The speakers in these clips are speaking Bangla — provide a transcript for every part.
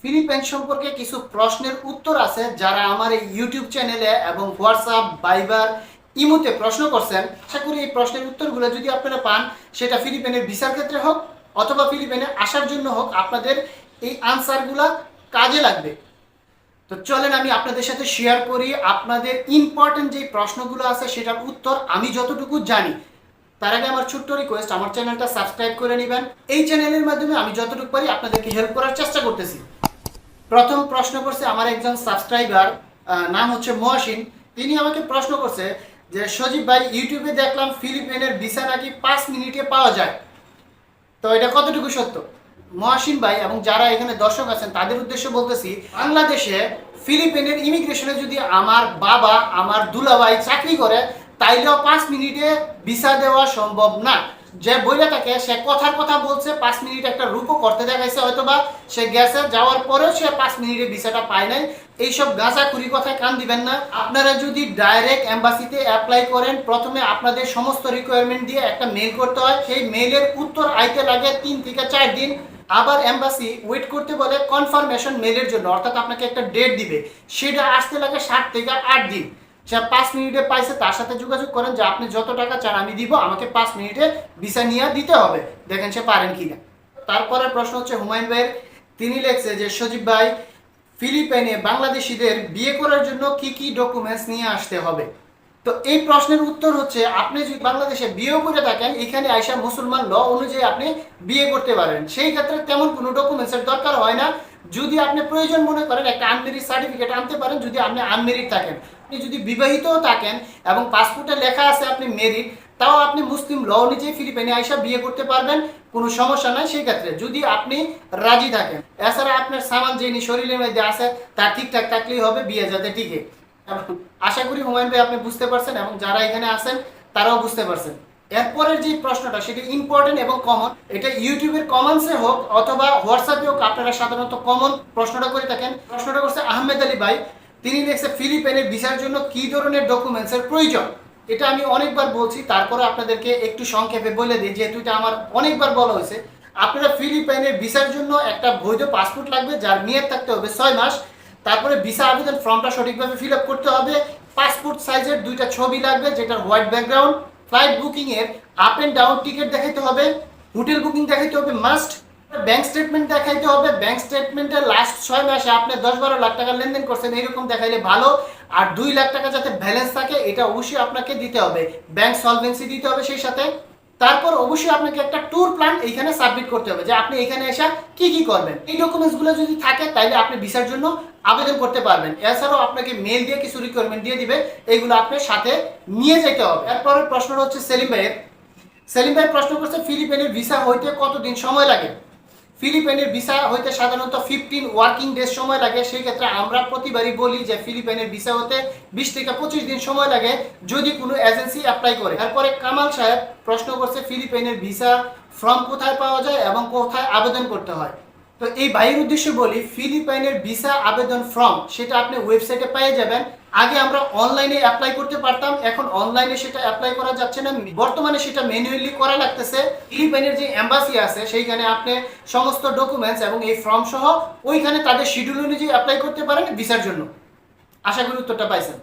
ফিলিপাইন সম্পর্কে কিছু প্রশ্নের উত্তর আছে যারা আমার এই ইউটিউব চ্যানেলে এবং হোয়াটসঅ্যাপ ভাইবার ইমোতে প্রশ্ন করছেন। আশা করি এই প্রশ্নের উত্তরগুলো যদি আপনারা পান, সেটা ফিলিপাইনের ভিসার ক্ষেত্রে হোক অথবা ফিলিপাইনে আসার জন্য হোক, আপনাদের এই আনসারগুলো কাজে লাগবে। তো চলেন আমি আপনাদের সাথে শেয়ার করি আপনাদের ইম্পর্টেন্ট যে প্রশ্নগুলো আছে সেটার উত্তর আমি যতটুকু জানি। তার আগে আমার ছোট্ট রিকোয়েস্ট, আমার চ্যানেলটা সাবস্ক্রাইব করে নেবেন। এই চ্যানেলের মাধ্যমে আমি যতটুকু পারি আপনাদেরকে হেল্প করার চেষ্টা করতেছি। প্রথম প্রশ্ন করছে আমার একজন সাবস্ক্রাইবার, নাম হচ্ছে মহসিন। তিনি আমাকে প্রশ্ন করছে যে সজীব ভাই, ইউটিউবে দেখলাম ফিলিপাইনের ভিসা নাকি 5 মিনিটে পাওয়া যায়, তো এটা কতটুকু সত্য? মহসিন ভাই এবং যারা এখানে দর্শক আছেন তাদের উদ্দেশ্যে বলতেছি, বাংলাদেশে ফিলিপাইনের ইমিগ্রেশনে যদি আমার বাবা, আমার দুলাভাই চাকরি করে, তাইলেও 5 মিনিটে ভিসা দেওয়া সম্ভব না। যে বইলে থাকে সে কথার কথা বলছে, 5 মিনিট একটা রূপও করতে দেখাইছে, হয়তোবা সে গেছে, যাওয়ার পরেও সে 5 মিনিটে ভিসাটা পায় নাই। এইসব গাঁজাখুরি কথায় কান দিবেন না। আপনারা যদি ডাইরেক্ট এম্বাসিতে অ্যাপ্লাই করেন, প্রথমে আপনাদের সমস্ত রিকোয়ারমেন্ট দিয়ে একটা মেল করতে হয়। সেই মেলের উত্তর আইতে লাগে 3 থেকে 4 দিন। আবার এম্বাসি ওয়েট করতে বলে কনফার্মেশন মেলের জন্য, অর্থাৎ আপনাকে একটা ডেট দিবে, সেটা আসতে লাগে 7 থেকে 8 দিন। সে 5 মিনিটে পাইছে, তার সাথে যোগাযোগ করেন যে আপনি যত টাকা চান আমি দিব, আমাকে 5 মিনিটে ভিসা নিয়ে দিতে হবে, দেখেন সে পারেন কিনা। তারপরে প্রশ্ন হচ্ছে হুমায়ুন ভাইয়ের। তিনি লিখছে যে সজীব ভাই, ফিলিপাইনে বাংলাদেশিদের বিয়ে করার জন্য কি কি ডকুমেন্টস নিয়ে আসতে হবে? তো এই প্রশ্নের উত্তর হচ্ছে, আপনি যদি বাংলাদেশে বিয়েও করে থাকেন, এখানে আইসা মুসলমান ল অনুযায়ী আপনি বিয়ে করতে পারেন। সেই ক্ষেত্রে তেমন কোনো ডকুমেন্টসের দরকার হয় না। যদি আপনি প্রয়োজন মনে করেন, একটা আনমেরিড সার্টিফিকেট আনতে পারেন যদি আপনি আনমেরিড থাকেন। আপনি যদি বিবাহিতও থাকেন এবং পাসপোর্টে লেখা আছে আপনি মেরিড, তাও আপনি মুসলিম ল অনুযায়ী ফিলিপাইনে আইসা বিয়ে করতে পারবেন, কোনো সমস্যা নাই সেই ক্ষেত্রে, যদি আপনি রাজি থাকেন। এছাড়া আপনার সামান যিনি শরীরের মধ্যে আছে তা ঠিকঠাক থাকলেই হবে, বিয়ে যাতে টিকে। আশা করি হুমায়ুন ভাই আপনি বুঝতে পারছেন এবং যারা এখানে আছেন তারাও বুঝতে পারছেন। এরপরের যে প্রশ্নটা সেটা ইম্পর্টেন্ট এবং কমন, এটা ইউটিউবের কমেন্টসে হোক অথবা হোয়াটসঅ্যাপে হোক, আপনারা সাধারণত কমন প্রশ্নটা করে থাকেন। প্রশ্নটা করছে আহমেদ আলী ভাই। তিনি লিখছে ফিলিপাইনের ভিসার জন্য কি ধরনের ডকুমেন্টসের প্রয়োজন? এটা আমি অনেকবার বলছি, তারপরে আপনাদেরকে একটু সংক্ষেপে বলে দিই, যেহেতু এটা আমার অনেকবার বলা হয়েছে। আপনারা ফিলিপাইনের ভিসার জন্য একটা বৈধ পাসপোর্ট লাগবে, যার মেয়াদ থাকতে হবে 6 মাস। তারপরে ভিসা আবেদন ফর্মটা সঠিকভাবে ফিল আপ করতে হবে। পাসপোর্ট সাইজের 2টা ছবি লাগবে, যেটার হোয়াইট ব্যাকগ্রাউন্ড। ফ্লাইট বুকিং এর আপ এন্ড ডাউন টিকিট দেখাইতে হবে। হোটেল বুকিং দেখাইতে হবে মাস্ট। ব্যাংক স্টেটমেন্ট দেখাইতে হবে। ব্যাংক স্টেটমেন্টের লাস্ট 6 মাসে আপনি 10-12 লাখ টাকা লেনদেন করছেন এরকম দেখাইলে ভালো। আর 2 লাখ টাকা যাতে ব্যালেন্স থাকে, এটা অবশ্যই আপনাকে দিতে হবে। ব্যাংক সলভেন্সি দিতে হবে সেই সাথে। তারপর অবশ্যই আপনাকে একটা ট্যুর প্ল্যান এইখানে সাবমিট করতে হবে, যে আপনি এখানে এসে কি কি করবেন। এই ডকুমেন্টসগুলো যদি থাকে তাহলে আপনি ভিসার জন্য আবেদন করতে পারবেন। এছাড়াও আপনাকে মেল দিয়ে কিছু রিকোয়ারমেন্ট দিয়ে দিবে, এইগুলো আপনার সাথে নিয়ে যেতে হবে। এরপরের প্রশ্নটা হচ্ছে সেলিম ভাইয়ের। সেলিম ভাই প্রশ্ন করছে ফিলিপাইনের ভিসা হইতে কতদিন সময় লাগে? ফিলিপাইনের ভিসা হইতে সাধারণত 15 ওয়ার্কিং ডেজ সময় লাগে। সেই ক্ষেত্রে আমরা প্রতিবারই বলি যে ফিলিপাইনের ভিসা হতে 20 থেকে 25 দিন সময় লাগে যদি কোনো এজেন্সি অ্যাপ্লাই করে। তারপরে কামাল সাহেব প্রশ্ন করছে ফিলিপাইনের ভিসা ফর্ম কোথায় পাওয়া যায় এবং কোথায় আবেদন করতে হয়? তো এই ভাইয়ের উদ্দেশ্যে বলি, ফিলিপাইনের ভিসা আবেদন ফর্ম সেটা আপনি ওয়েবসাইটে পেয়ে যাবেন। আগে আমরা অনলাইনে অ্যাপ্লাই করতে পারতাম, এখন অনলাইনে সেটা অ্যাপ্লাই করা যাচ্ছে না, বর্তমানে সেটা ম্যানুয়ালি করা লাগতেছে। ফিলিপাইনের যে এম্বাসি আছে সেইখানে আপনি সমস্ত ডকুমেন্টস এবং এই ফর্ম সহ ওইখানে তাদের শিডিউল অনুযায়ী অ্যাপ্লাই করতে পারেন ভিসার জন্য। আশা করি উত্তরটা পাইছেন।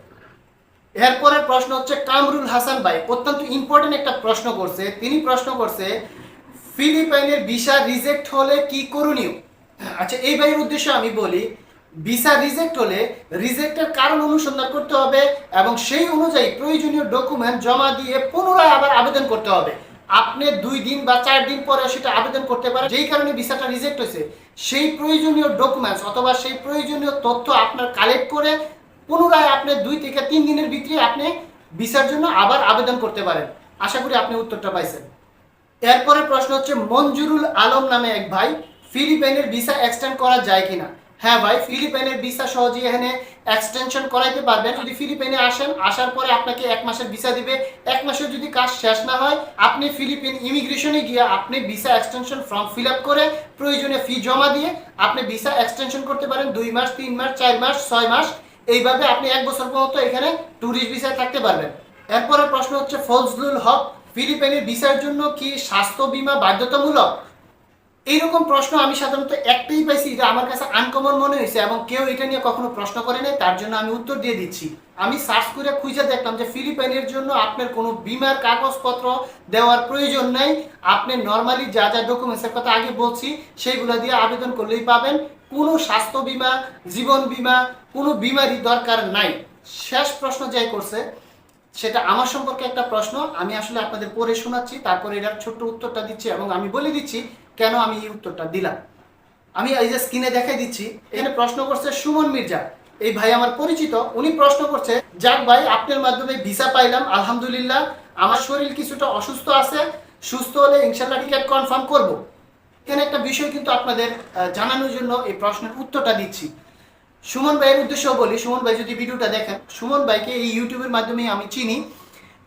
এরপরের প্রশ্ন হচ্ছে কামরুল হাসান ভাই, অত্যন্ত ইম্পর্টেন্ট একটা প্রশ্ন করছে। তিনি প্রশ্ন করছে ফিলিপাইনের ভিসা রিজেক্ট হলে কি করণীয়? আচ্ছা, এই ভাইয়ের উদ্দেশ্যে আমি বলি, ভিসা রিজেক্ট হলে রিজেক্টের কারণ অনুসন্ধান করতে হবে এবং সেই অনুযায়ী প্রয়োজনীয় ডকুমেন্ট জমা দিয়ে পুনরায় আবার আবেদন করতে হবে। আপনি 2 দিন বা 4 দিন পরে সেটা আবেদন করতে পারেন। যেই কারণে ভিসাটা রিজেক্ট হয়েছে সেই প্রয়োজনীয় ডকুমেন্টস অথবা সেই প্রয়োজনীয় তথ্য আপনার কালেক্ট করে পুনরায় আপনি 2 থেকে 3 দিনের ভিতরে আপনি ভিসার জন্য আবার আবেদন করতে পারেন। আশা করি আপনি উত্তরটা পাইছেন। এরপরে প্রশ্ন হচ্ছে মঞ্জুরুল আলম নামে এক ভাই, ফিলিপাইনের ভিসা এক্সটেন্ড করা যায় কিনা? হ্যাঁ ভাই, ফিলিপাইনের ভিসা সহজেই এখানে এক্সটেনশন করাইতে পারবেন। যদি ফিলিপাইনে আসেন, আসার পরে আপনাকে 1 মাসের ভিসা দিবে। 1 মাসের যদি কাজ শেষ না হয়, আপনি ফিলিপাইন ইমিগ্রেশনে গিয়ে আপনি visa extension form fill up করে প্রয়োজনীয় ফি জমা দিয়ে আপনি ভিসা এক্সটেনশন করতে পারেন 2 মাস, 3 মাস, 4 মাস, 6 মাস। এইভাবে আপনি 1 বছর পর্যন্ত এখানে ট্যুরিস্ট ভিসায় থাকতে পারবেন। এরপরের প্রশ্ন হচ্ছে ফজলুল হক, ফিলিপাইনের ভিসার জন্য কি স্বাস্থ্য বীমা বাধ্যতামূলক? এইরকম প্রশ্ন আমি সাধারণত একটাই পাইছি, এটা আমার কাছে আনকমন মনে হয়েছে এবং কেউ এটা নিয়ে কখনো প্রশ্ন করে নাই, তার জন্য আমি উত্তর দিয়ে দিচ্ছি। আমি সার্চ করে খুঁজে দেখলাম যে ফিলিপাইনের জন্য আপনার কোনো বীমার কাগজপত্র দেওয়ার প্রয়োজন নেই। আপনি নর্মালি যা যা ডকুমেন্টসের কথা আগে বলছি সেইগুলো দিয়ে আবেদন করলেই পাবেন। কোনো স্বাস্থ্য বীমা, জীবন বীমা, কোনো বীমারই দরকার নাই। শেষ প্রশ্ন যাই করছে সেটা আমার সম্পর্কে একটা প্রশ্ন, আমি আসলে আপনাদের পড়ে শোনাচ্ছি, তারপরে এটার ছোট্ট উত্তরটা দিচ্ছি এবং আমি বলে দিচ্ছি কেন আমি এই উত্তরটা দিলাম। আমি এই যে স্ক্রিনে দেখাই দিচ্ছি, এখানে প্রশ্ন করছে সুমন মির্জা। এই ভাই আমার পরিচিত, উনি প্রশ্ন করছে, যাক ভাই আপনার মাধ্যমে ভিসা পাইলাম আলহামদুলিল্লাহ, আমার শরীর কিছুটা অসুস্থ আছে, সুস্থ হলে ইনশাল্লাহ টিকিট কনফার্ম করব। এখানে একটা বিষয় কিন্তু আপনাদের জানানোর জন্য এই প্রশ্নের উত্তরটা দিচ্ছি। সুমন ভাইয়ের উদ্দেশ্যও বলি, সুমন ভাই যদি ভিডিওটা দেখেন, সুমন ভাইকে এই ইউটিউবের মাধ্যমে আমি চিনি,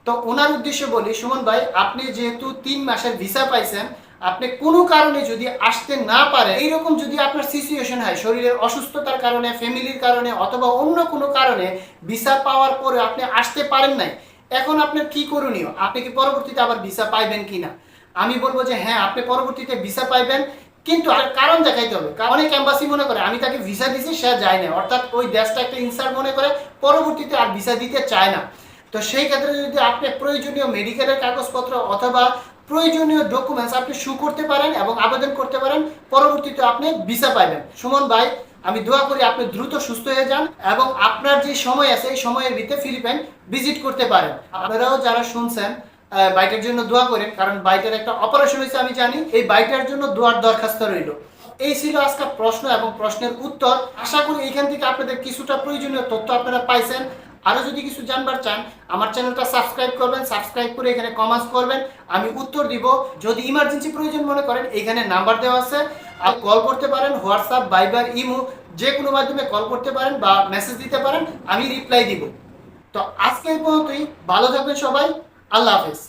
তো ওনার উদ্দেশ্যে বলি, সুমন ভাই আপনি যেহেতু 3 মাসের ভিসা পাইছেন, আপনি কোনো কারণে যদি আসতে না পারেন, এইরকম যদি আপনার সিচুয়েশন হয় শরীরের অসুস্থতার কারণে, ফ্যামিলির কারণে অথবা অন্য কোনো কারণে ভিসা পাওয়ার পরে আপনি আসতে পারেন নাই, এখন আপনার কি করণীয়? আপনি কি পরবর্তীতে আবার ভিসা পাইবেন কিনা? আমি বলবো যে হ্যাঁ, আপনি পরবর্তীতে ভিসা পাইবেন, কিন্তু আর কারণ দেখাইতে হবে। অনেক এম্বাসি মনে করে আমি তাকে ভিসা দিছি, সে যায় না, অর্থাৎ ওই দেশটা একটা ইনসাল্ট মনে করে, পরবর্তীতে আর ভিসা দিতে চায় না। তো সেই ক্ষেত্রে যদি আপনি প্রয়োজনীয় মেডিকেলের কাগজপত্র অথবা প্রয়োজনীয় ডকুমেন্টস আপনি শো করতে পারেন এবং আবেদন করতে পারেন, পরবর্তীতে আপনি ভিসা পাবেন। সুমন ভাই, আমি দোয়া করি আপনি দ্রুত সুস্থ হয়ে যান এবং আপনার যে সময় আছে এই সময়ের ভিতরে ফিলিপাইন ভিজিট করতে পারেন। আপনারাও যারা শুনছেন বাইটের জন্য দোয়া করেন, কারণ বাইটের একটা অপারেশন হয়েছে আমি জানি, এই বাইটের জন্য দোয়ার দরখাস্ত রইল। এই ছিল আজকে প্রশ্ন এবং প্রশ্নের উত্তর। আশা করি এইখান থেকে আপনাদের কিছুটা প্রয়োজনীয় তথ্য আপনারা পাইছেন। আরও যদি কিছু জানবার চান আমার চ্যানেলটা সাবস্ক্রাইব করবেন, সাবস্ক্রাইব করে এখানে কমেন্টস করবেন, আমি উত্তর দিব। যদি ইমার্জেন্সি প্রয়োজন মনে করেন এখানে নাম্বার দেওয়া আছে, আর কল করতে পারেন, হোয়াটসঅ্যাপ, ভাইবার, ইমো যে কোনো মাধ্যমে কল করতে পারেন বা মেসেজ দিতে পারেন, আমি রিপ্লাই দিব। তো আজকে এই পর্যন্তই, ভালো থাকবেন সবাই, আল্লাহ হাফেজ।